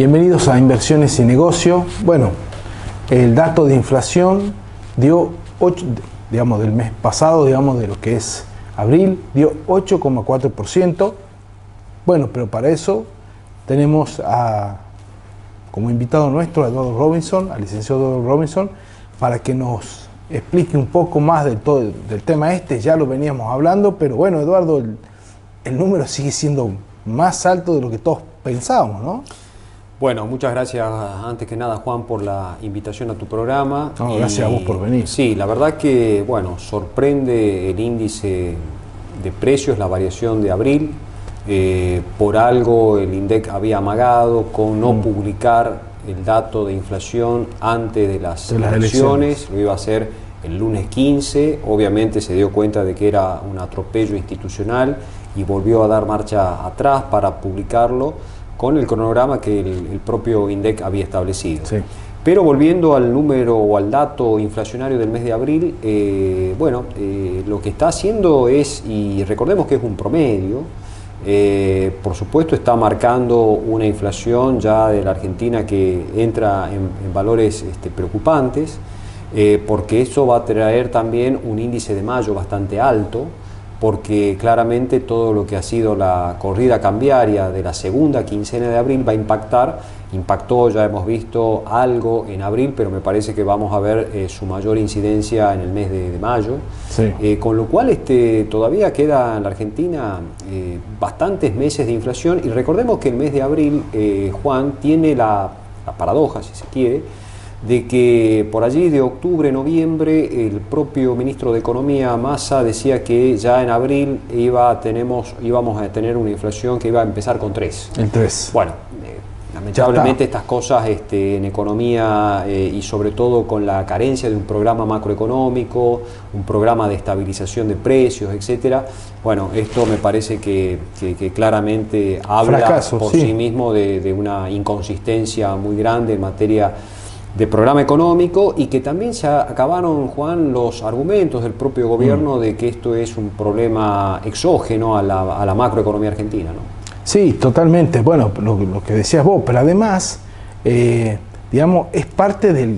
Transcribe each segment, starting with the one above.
Bienvenidos a Inversiones y Negocio. Bueno, el dato de inflación dio 8, digamos, del mes pasado, digamos, de lo que es abril, dio 8,4%. Bueno, pero para eso tenemos como invitado nuestro a Eduardo Robinson, al licenciado Eduardo Robinson, para que nos explique un poco más del tema este. Ya lo veníamos hablando, pero bueno, Eduardo, el número sigue siendo más alto de lo que todos pensábamos, ¿no? Bueno, muchas gracias antes que nada, Juan, por la invitación a tu programa. No, gracias a vos por venir. Sí, la verdad que, bueno, sorprende el índice de precios, la variación de abril. Por algo el INDEC había amagado con no publicar el dato de inflación antes de las elecciones. Lo iba a hacer el lunes 15. Obviamente se dio cuenta de que era un atropello institucional y volvió a dar marcha atrás para publicarlo con el cronograma que el propio INDEC había establecido. Sí. Pero volviendo al número o al dato inflacionario del mes de abril, lo que está haciendo es, y recordemos que es un promedio, por supuesto está marcando una inflación ya de la Argentina que entra en valores preocupantes, porque eso va a traer también un índice de mayo bastante alto, porque claramente todo lo que ha sido la corrida cambiaria de la segunda quincena de abril va a impactó, ya hemos visto algo en abril, pero me parece que vamos a ver su mayor incidencia en el mes de mayo, sí. Con lo cual todavía queda en la Argentina bastantes meses de inflación, y recordemos que el mes de abril, Juan, tiene la paradoja, si se quiere, de que por allí de octubre, noviembre, el propio ministro de Economía, Massa, decía que ya en abril íbamos a tener una inflación que iba a empezar con 3. El 3. Bueno, lamentablemente estas cosas en economía y sobre todo con la carencia de un programa macroeconómico, un programa de estabilización de precios, etcétera. Bueno, esto me parece que claramente habla por sí mismo de una inconsistencia muy grande en materia de programa económico, y que también se acabaron, Juan, los argumentos del propio gobierno de que esto es un problema exógeno a la macroeconomía argentina, ¿no? Sí, totalmente. Bueno, lo que decías vos, pero además, digamos, es parte de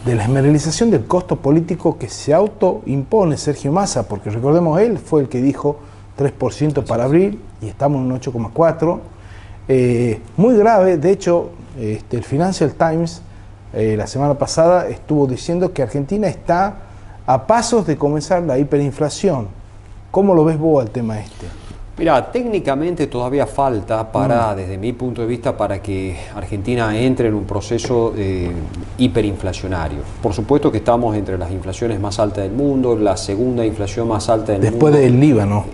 la esmeralización del costo político que se autoimpone Sergio Massa, porque recordemos, él fue el que dijo 3% para abril y estamos en un 8,4%. Muy grave. De hecho, el Financial Times la semana pasada estuvo diciendo que Argentina está a pasos de comenzar la hiperinflación. ¿Cómo lo ves vos al tema este? Mira, técnicamente todavía falta desde mi punto de vista, para que Argentina entre en un proceso hiperinflacionario. Por supuesto que estamos entre las inflaciones más altas del mundo, la segunda inflación más alta del mundo. Después del Líbano.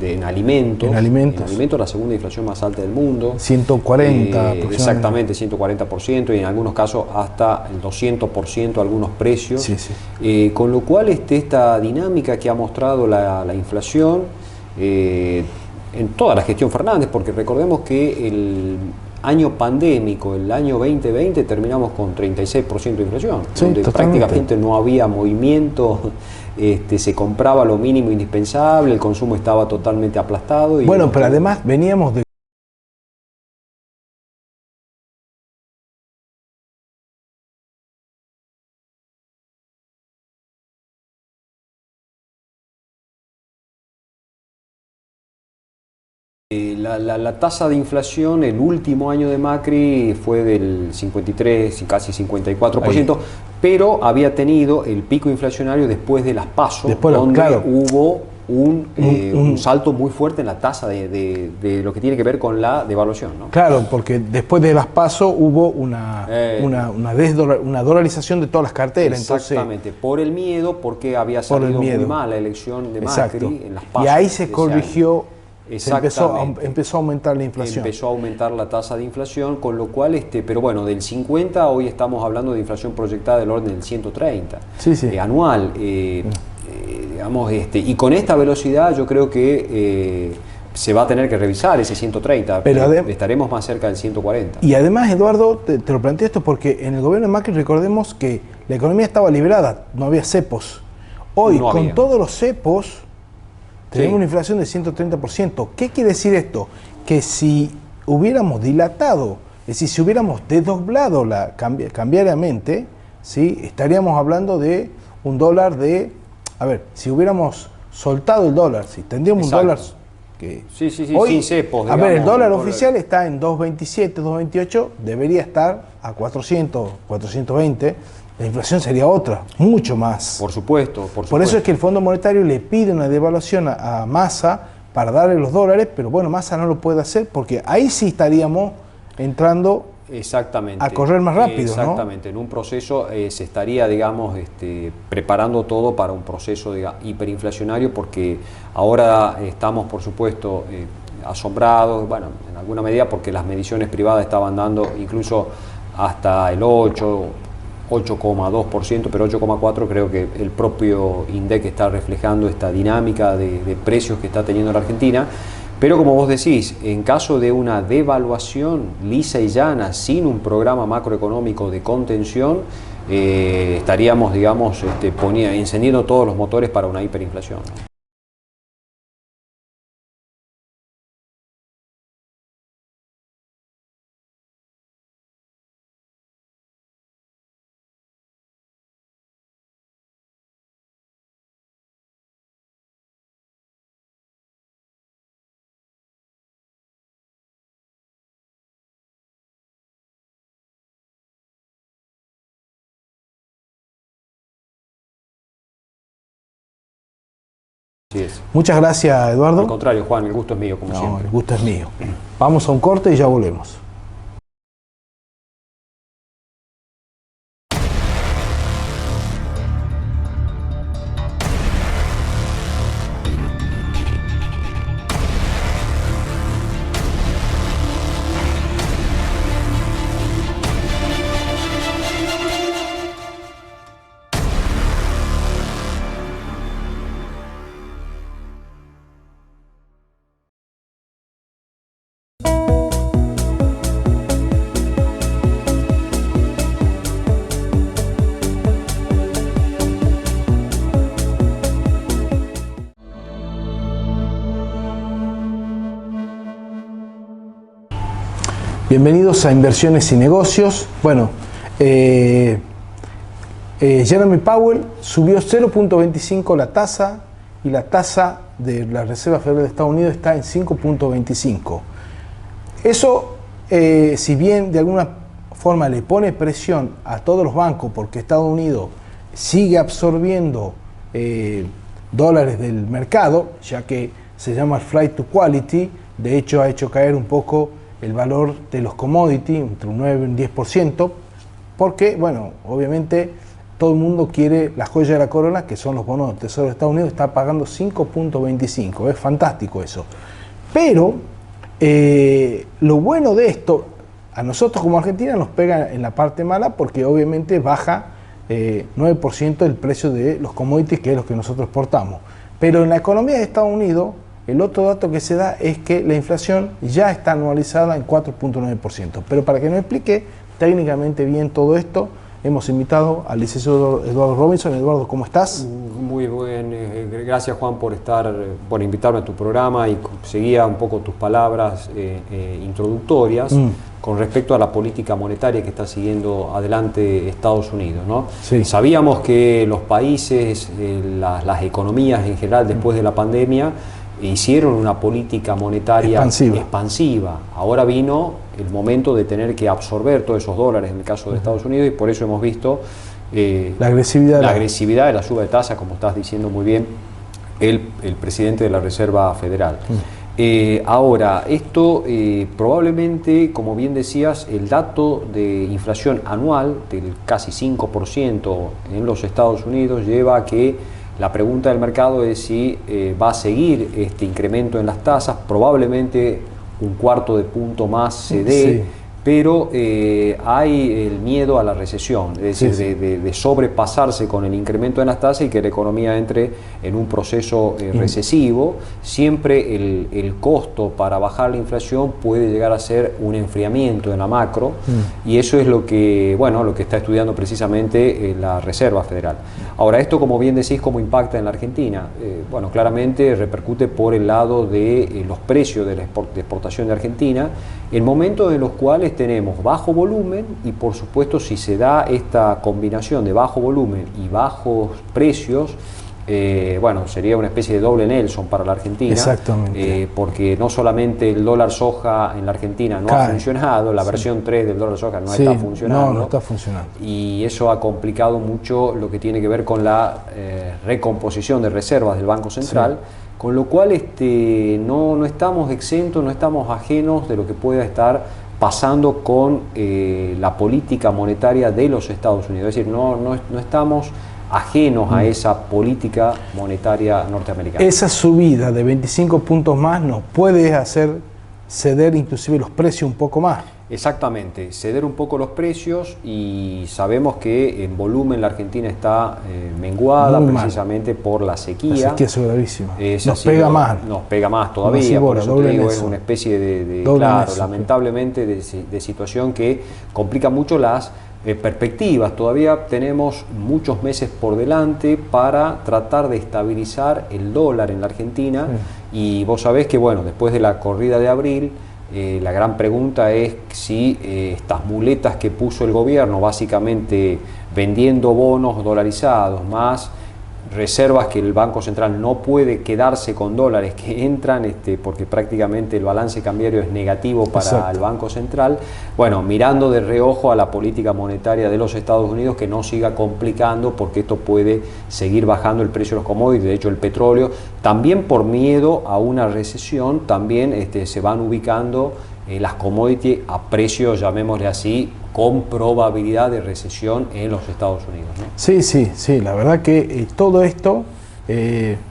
En alimentos. En alimentos la segunda inflación más alta del mundo. 140%. Exactamente, 140%, y en algunos casos hasta el 200% algunos precios. Sí, sí. Con lo cual esta dinámica que ha mostrado la inflación, en toda la gestión Fernández, porque recordemos que el año pandémico, el año 2020, terminamos con 36% de inflación, sí, donde prácticamente no había movimiento, se compraba lo mínimo indispensable, el consumo estaba totalmente aplastado. Bueno, pero además veníamos de La tasa de inflación el último año de Macri fue del 53 y casi 54%, pero había tenido el pico inflacionario después de las PASO, donde hubo un salto muy fuerte en la tasa de lo que tiene que ver con la devaluación, ¿no? Claro, porque después de las PASO hubo una dolarización de todas las carteras. Exactamente, por el miedo, porque había salido muy mal la elección de Macri en las PASO. Y ahí se corrigió. Empezó a aumentar la inflación. Empezó a aumentar la tasa de inflación, con lo cual, pero bueno, del 50 hoy estamos hablando de inflación proyectada del orden del 130 anual. Digamos, y con esta velocidad yo creo que se va a tener que revisar ese 130, pero estaremos más cerca del 140. Y además, Eduardo, te lo planteo esto porque en el gobierno de Macri recordemos que la economía estaba liberada, no había cepos. Hoy, con todos los cepos, tenemos una inflación de 130%. ¿Qué quiere decir esto? Que si hubiéramos dilatado, es decir, si hubiéramos desdoblado cambiariamente, ¿sí? Estaríamos hablando de un dólar de, a ver, si hubiéramos soltado el dólar, si tendríamos un dólar que sí, hoy, sin cepos, a digamos, ver, el dólar oficial está en 2.27, 2.28, debería estar a 400, 420. La inflación sería otra, mucho más. Por supuesto, por supuesto. Por eso es que el Fondo Monetario le pide una devaluación a Massa para darle los dólares, pero bueno, Massa no lo puede hacer porque ahí sí estaríamos entrando exactamente, a correr más rápido. Exactamente, ¿no? En un proceso se estaría, digamos, preparando todo para un proceso hiperinflacionario, porque ahora estamos, por supuesto, asombrados, bueno, en alguna medida porque las mediciones privadas estaban dando incluso hasta el 8,2%, pero 8,4% creo que el propio INDEC está reflejando esta dinámica de precios que está teniendo la Argentina. Pero como vos decís, en caso de una devaluación lisa y llana, sin un programa macroeconómico de contención, estaríamos, digamos, encendiendo todos los motores para una hiperinflación. Así es. Muchas gracias, Eduardo. Al contrario, Juan, el gusto es mío, como siempre. El gusto es mío. Vamos a un corte y ya volvemos. Bienvenidos a Inversiones y Negocios. Bueno, Jeremy Powell subió 0.25 la tasa y la tasa de la Reserva Federal de Estados Unidos está en 5.25. Eso, si bien de alguna forma le pone presión a todos los bancos porque Estados Unidos sigue absorbiendo dólares del mercado, ya que se llama flight to quality, de hecho ha hecho caer un poco el valor de los commodities, entre un 9 y un 10%, porque, bueno, obviamente todo el mundo quiere la joya de la corona, que son los bonos del Tesoro de Estados Unidos, está pagando 5.25, es fantástico eso. Pero lo bueno de esto, a nosotros como Argentina nos pega en la parte mala, porque obviamente baja 9% el precio de los commodities, que es lo que nosotros exportamos. Pero en la economía de Estados Unidos, el otro dato que se da es que la inflación ya está anualizada en 4.9%. Pero para que nos explique técnicamente bien todo esto, hemos invitado al licenciado Eduardo Robinson. Eduardo, ¿cómo estás? Muy bien, gracias Juan por invitarme a tu programa, y seguía un poco tus palabras introductorias con respecto a la política monetaria que está siguiendo adelante Estados Unidos, ¿no? Sí. Sabíamos que los países, las economías en general después de la pandemia, hicieron una política monetaria expansiva. Ahora vino el momento de tener que absorber todos esos dólares en el caso de Estados Unidos, y por eso hemos visto la agresividad de la suba de tasa, como estás diciendo muy bien, el presidente de la Reserva Federal. Ahora, esto probablemente, como bien decías, el dato de inflación anual del casi 5% en los Estados Unidos lleva a que la pregunta del mercado es si va a seguir este incremento en las tasas. Probablemente un cuarto de punto más se dé, pero hay el miedo a la recesión, es decir, Sí, sí. de sobrepasarse con el incremento de las tasas y que la economía entre en un proceso recesivo. Siempre el costo para bajar la inflación puede llegar a ser un enfriamiento en la macro, y eso es lo que, bueno, lo que está estudiando precisamente la Reserva Federal. Ahora, esto, como bien decís, ¿cómo impacta en la Argentina? Bueno, claramente repercute por el lado de los precios de la exportación de Argentina, en momentos en los cuales tenemos bajo volumen y, por supuesto, si se da esta combinación de bajo volumen y bajos precios, bueno, sería una especie de doble Nelson para la Argentina. Exactamente. Porque no solamente el dólar soja en la Argentina no ha funcionado, la versión 3 del dólar soja no está funcionando. No está funcionando. Y eso ha complicado mucho lo que tiene que ver con la recomposición de reservas del Banco Central. Con lo cual no estamos exentos, no estamos ajenos de lo que pueda estar pasando con la política monetaria de los Estados Unidos. Es decir, no estamos ajenos a esa política monetaria norteamericana. Esa subida de 25 puntos más nos puede hacer ceder inclusive los precios un poco más. Exactamente, ceder un poco los precios, y sabemos que en volumen la Argentina está menguada precisamente por la sequía. La sequía es gravísima. Nos pega más todavía, por eso te digo, es una especie claro, lamentablemente, de situación que complica mucho las perspectivas. Todavía tenemos muchos meses por delante para tratar de estabilizar el dólar en la Argentina, y vos sabés que, bueno, después de la corrida de abril, la gran pregunta es si estas muletas que puso el gobierno, básicamente vendiendo bonos dolarizados, más reservas que el Banco Central no puede quedarse con dólares que entran, porque prácticamente el balance cambiario es negativo para el Banco Central. Bueno, mirando de reojo a la política monetaria de los Estados Unidos, que no siga complicando, porque esto puede seguir bajando el precio de los commodities, de hecho el petróleo, también por miedo a una recesión, también se van ubicando las commodities a precios, llamémosle así, con probabilidad de recesión en los Estados Unidos, ¿no? Sí, la verdad que todo esto,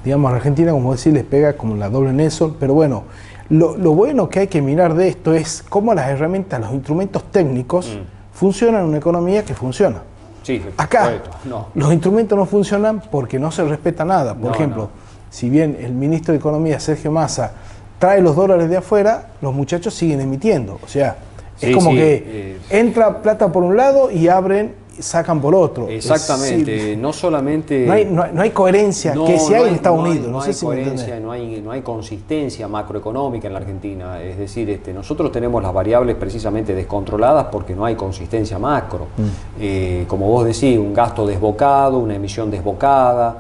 digamos, a Argentina, como decís, les pega como la doble Nelson, pero bueno, lo bueno que hay que mirar de esto es cómo las herramientas, los instrumentos técnicos funcionan en una economía que funciona. Sí, acá los instrumentos no funcionan porque no se respeta nada. Por ejemplo, si bien el ministro de Economía, Sergio Massa, trae los dólares de afuera, los muchachos siguen emitiendo. O sea, es como que entra plata por un lado y sacan por otro. Exactamente, no solamente... No hay coherencia, que si hay en Estados Unidos. No hay coherencia, no hay consistencia macroeconómica en la Argentina. Es decir, nosotros tenemos las variables precisamente descontroladas porque no hay consistencia macro. Como vos decís, un gasto desbocado, una emisión desbocada,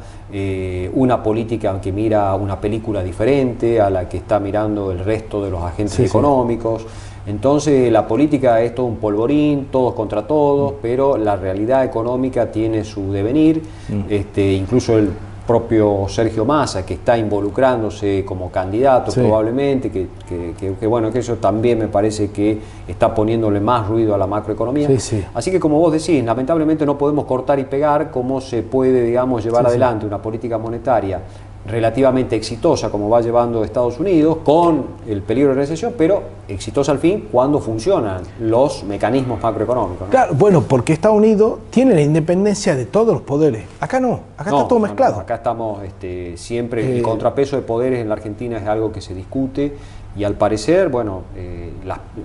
una política que mira una película diferente a la que está mirando el resto de los agentes económicos. Entonces la política es todo un polvorín, todos contra todos, pero la realidad económica tiene su devenir. Incluso el propio Sergio Massa, que está involucrándose como candidato probablemente, que bueno, que eso también me parece que está poniéndole más ruido a la macroeconomía. Así que, como vos decís, lamentablemente no podemos cortar y pegar cómo se puede, digamos, llevar adelante una política monetaria relativamente exitosa como va llevando Estados Unidos, con el peligro de recesión, pero exitosa al fin cuando funcionan los mecanismos macroeconómicos, ¿no? Claro, bueno, porque Estados Unidos tiene la independencia de todos los poderes. Acá no, acá está todo mezclado. Acá estamos siempre, el contrapeso de poderes en la Argentina es algo que se discute, y al parecer, bueno,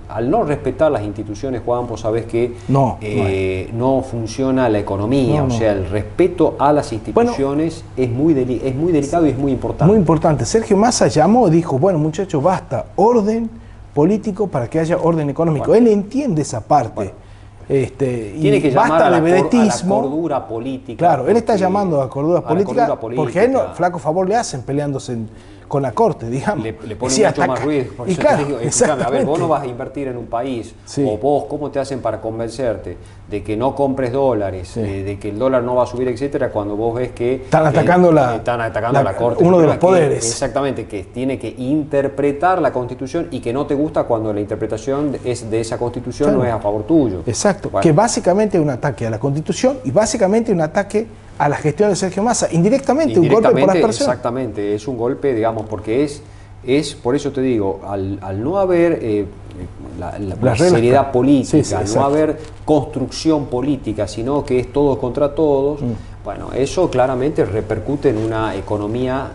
al no respetar las instituciones, Juan, vos sabés que no funciona la economía, o sea, el respeto a las instituciones es muy delicado y es muy importante. Muy importante. Sergio Massa llamó y dijo, bueno, muchachos, basta, orden político para que haya orden económico. Él entiende esa parte. Tiene que llamar a la cordura política. Claro, él está llamando a cordura política porque a él flaco favor le hacen peleándose con la corte, digamos. Le pone mucho más ruido. Por eso te digo, escuchame, a ver, vos no vas a invertir en un país, o vos, ¿cómo te hacen para convencerte de que no compres dólares, de que el dólar no va a subir, etcétera, cuando vos ves que están atacando la corte? Uno de los poderes. Exactamente, que tiene que interpretar la Constitución y que no te gusta cuando la interpretación es de esa Constitución no es a favor tuyo. Exacto, que básicamente es un ataque a la Constitución y básicamente un ataque a la gestión de Sergio Massa, indirectamente un golpe por aspersión. Exactamente, es un golpe, digamos, porque es es, por eso te digo, al no haber la reglas, seriedad política, sí, no exacto. haber construcción política, sino que es todos contra todos, bueno, eso claramente repercute en una economía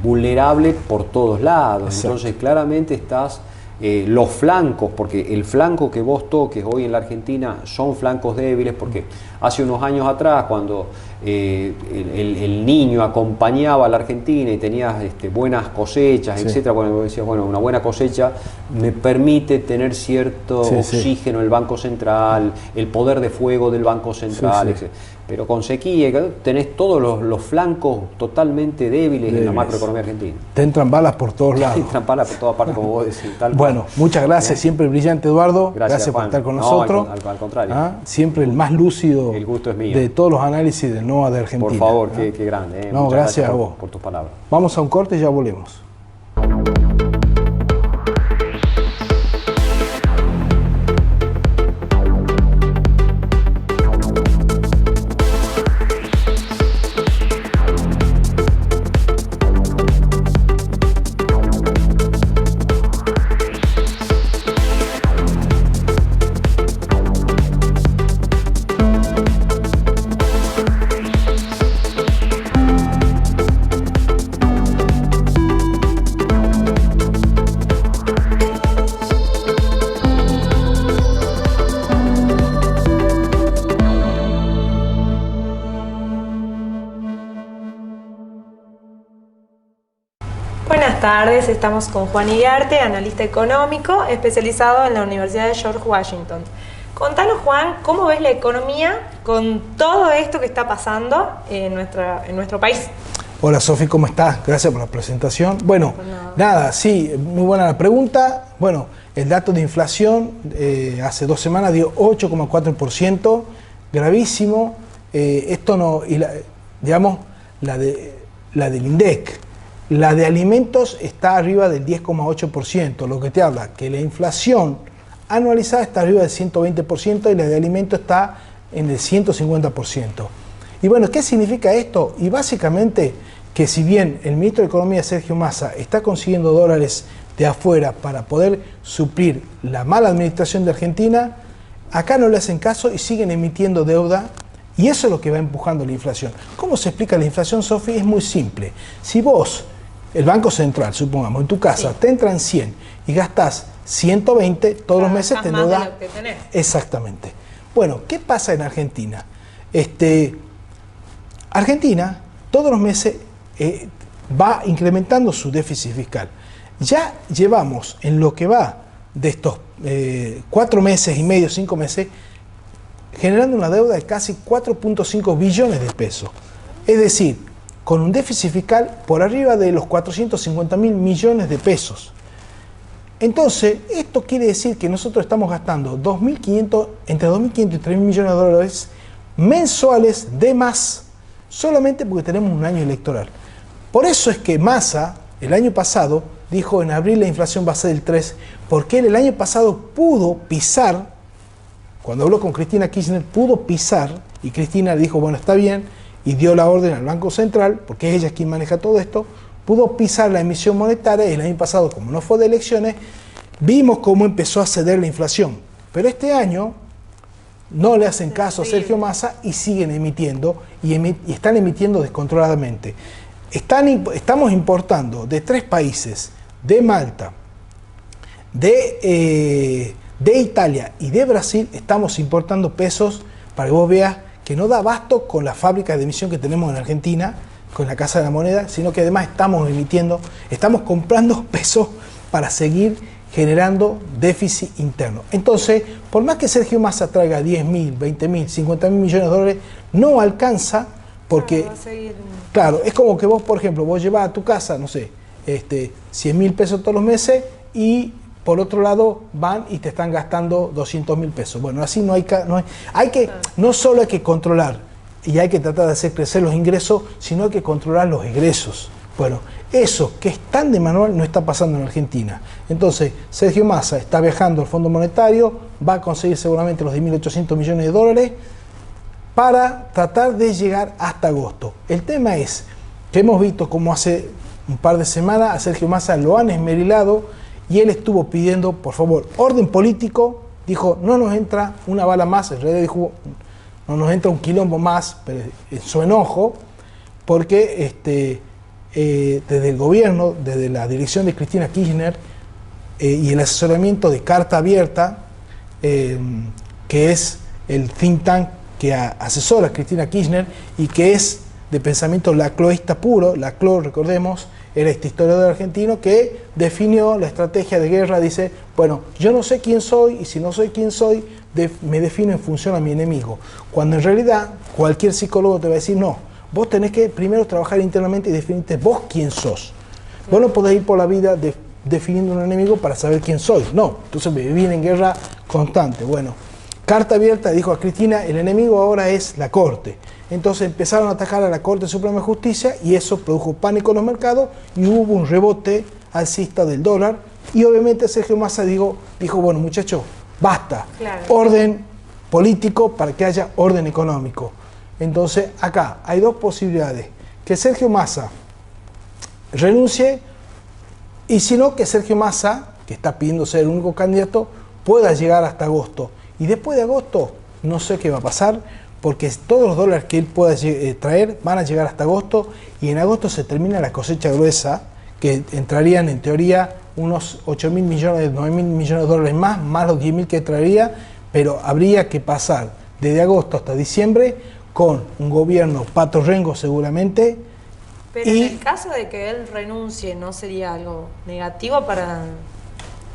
vulnerable por todos lados. Exacto. Entonces claramente estás los flancos, porque el flanco que vos toques hoy en la Argentina son flancos débiles, porque hace unos años atrás, cuando el niño acompañaba a la Argentina y tenías buenas cosechas, Sí. etcétera, bueno, vos decías, bueno, una buena cosecha me permite tener cierto Sí, sí. oxígeno en el Banco Central, el poder de fuego del Banco Central, Sí, sí. etcétera. Pero con sequía tenés todos los flancos totalmente débiles en la Débiles. macroeconomía argentina. Te entran balas por todos lados. Y trampala por todas partes, como vos decís. Tal Bueno, cual. muchas gracias, siempre brillante Eduardo, gracias por Juan. estar con No, nosotros. al contrario. Siempre el más lúcido El gusto es mío. de todos los análisis del NOA de Argentina. Por favor, ¿ah? qué grande. No, Muchas gracias a por, vos. por tus palabras. Vamos a un corte y ya volvemos. Buenas tardes, estamos con Juan Iriarte, analista económico, especializado en la Universidad de George Washington. Contanos, Juan, ¿cómo ves la economía con todo esto que está pasando en nuestro país? Hola Sofi, ¿cómo estás? Gracias por la presentación. Bueno, nada, sí, muy buena la pregunta. Bueno, el dato de inflación hace 2 semanas dio 8,4%, gravísimo. Esto no, y digamos, la del INDEC. La de alimentos está arriba del 10,8%, lo que te habla que la inflación anualizada está arriba del 120% y la de alimentos está en el 150%. Y bueno, ¿qué significa esto? Y básicamente que si bien el ministro de Economía, Sergio Massa, está consiguiendo dólares de afuera para poder suplir la mala administración de Argentina, acá no le hacen caso y siguen emitiendo deuda. Y eso es lo que va empujando la inflación. ¿Cómo se explica la inflación, Sofi? Es muy simple. Si vos, el Banco Central, supongamos, en tu casa, te entran 100 y gastás 120, todos los meses te endeudas. Exactamente. Bueno, ¿qué pasa en Argentina? Argentina todos los meses va incrementando su déficit fiscal. Ya llevamos en lo que va de estos 4 meses y medio, 5 meses, generando una deuda de casi 4.5 billones de pesos. Es decir, con un déficit fiscal por arriba de los 450.000 millones de pesos. Entonces, esto quiere decir que nosotros estamos gastando entre 2.500 y 3.000 millones de dólares mensuales de más, solamente porque tenemos un año electoral. Por eso es que Massa, el año pasado, dijo en abril la inflación va a ser del 3%, porque él el año pasado pudo pisar, cuando habló con Cristina Kirchner, pudo pisar, y Cristina le dijo, bueno, está bien, y dio la orden al Banco Central, porque es ella quien maneja todo esto, pudo pisar la emisión monetaria, y el año pasado, como no fue de elecciones, vimos cómo empezó a ceder la inflación. Pero este año no le hacen caso a Sergio Massa y siguen emitiendo, y están emitiendo descontroladamente. Estamos importando de 3 países, de Malta, de Italia y de Brasil, estamos importando pesos, para que vos veas que no da abasto con la fábrica de emisión que tenemos en Argentina, con la Casa de la Moneda, sino que además estamos comprando pesos para seguir generando déficit interno. Entonces, por más que Sergio Massa traiga 10.000, 20.000, 50.000 millones de dólares, no alcanza porque, claro, es como que vos, por ejemplo, vos llevas a tu casa, no sé, 100.000 pesos todos los meses y por otro lado van y te están gastando 200.000 pesos. Bueno, así no solo hay que controlar y hay que tratar de hacer crecer los ingresos, sino hay que controlar los egresos. Bueno, eso que es tan de manual no está pasando en Argentina. Entonces, Sergio Massa está viajando al Fondo Monetario, va a conseguir seguramente los 10.800 millones de dólares para tratar de llegar hasta agosto. El tema es que hemos visto cómo hace un par de semanas a Sergio Massa lo han esmerilado y él estuvo pidiendo, por favor, orden político. Dijo, no nos entra una bala más, en realidad dijo, no nos entra un quilombo más, pero en su enojo, porque desde el gobierno, desde la dirección de Cristina Kirchner y el asesoramiento de Carta Abierta, que es el think tank que asesora a Cristina Kirchner y que es de pensamiento lacloísta puro. Laclau, recordemos, era este historiador argentino que definió la estrategia de guerra. Dice, bueno, yo no sé quién soy y si no soy quién soy, me defino en función a mi enemigo. Cuando en realidad cualquier psicólogo te va a decir, no, vos tenés que primero trabajar internamente y definirte vos quién sos. Vos no podés ir por la vida definiendo un enemigo para saber quién soy. No, entonces vivir en guerra constante. Bueno, Carta Abierta dijo a Cristina, el enemigo ahora es la Corte. Entonces empezaron a atacar a la Corte Suprema de Justicia y eso produjo pánico en los mercados y hubo un rebote alcista del dólar. Y obviamente Sergio Massa dijo, bueno, muchachos, basta, claro, orden político para que haya orden económico. Entonces acá hay dos posibilidades, que Sergio Massa renuncie y si no, que Sergio Massa, que está pidiendo ser el único candidato, pueda llegar hasta agosto. Y después de agosto no sé qué va a pasar, porque todos los dólares que él pueda traer van a llegar hasta agosto y en agosto se termina la cosecha gruesa, que entrarían en teoría unos 8.000 millones, 9.000 millones de dólares más los 10.000 que traería, pero habría que pasar desde agosto hasta diciembre con un gobierno Pato Rengo seguramente. Pero en el caso de que él renuncie, ¿no sería algo negativo para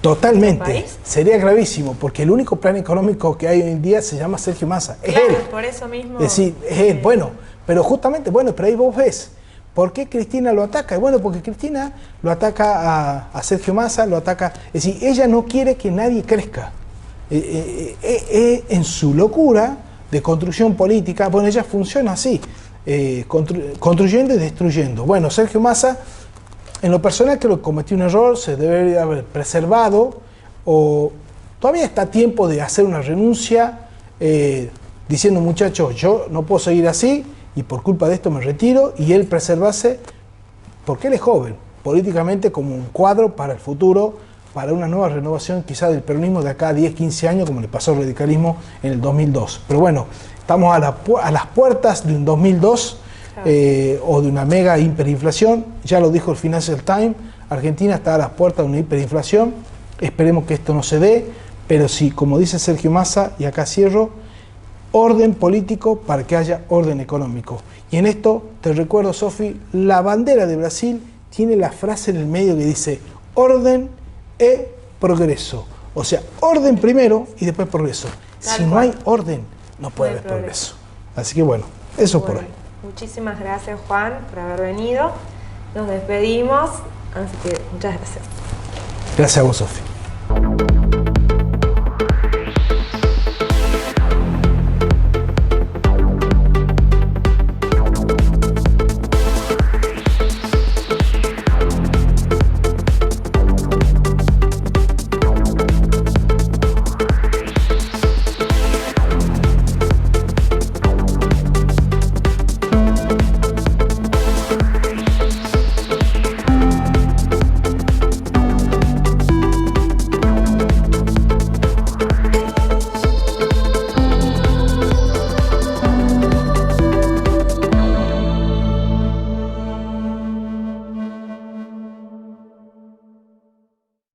totalmente el país? Sería gravísimo, porque el único plan económico que hay hoy en día se llama Sergio Massa. Es claro, él. Por eso mismo. Es decir, es él. Bueno, pero justamente, pero ahí vos ves, ¿por qué Cristina lo ataca? Bueno, porque Cristina lo ataca a Sergio Massa, lo ataca. Es decir, ella no quiere que nadie crezca. En su locura de construcción política, bueno, ella funciona así, construyendo y destruyendo. Bueno, Sergio Massa, en lo personal creo que cometió un error, se debería haber preservado, o todavía está a tiempo de hacer una renuncia, diciendo, muchachos, yo no puedo seguir así, y por culpa de esto me retiro, y él preservarse, porque él es joven, políticamente como un cuadro para el futuro, para una nueva renovación quizá del peronismo de acá a 10, 15 años, como le pasó al radicalismo en el 2002. Pero bueno, estamos a las puertas de un 2002 o de una mega hiperinflación. Ya lo dijo el Financial Times, Argentina está a las puertas de una hiperinflación. Esperemos que esto no se dé, pero sí, como dice Sergio Massa, y acá cierro, orden político para que haya orden económico. Y en esto, te recuerdo, Sofi, la bandera de Brasil tiene la frase en el medio que dice orden e progreso. O sea, orden primero y después progreso. Si no hay orden, no puede haber progreso. Así que bueno, eso por hoy. Muchísimas gracias, Juan, por haber venido. Nos despedimos, así que muchas gracias. Gracias a vos, Sofi.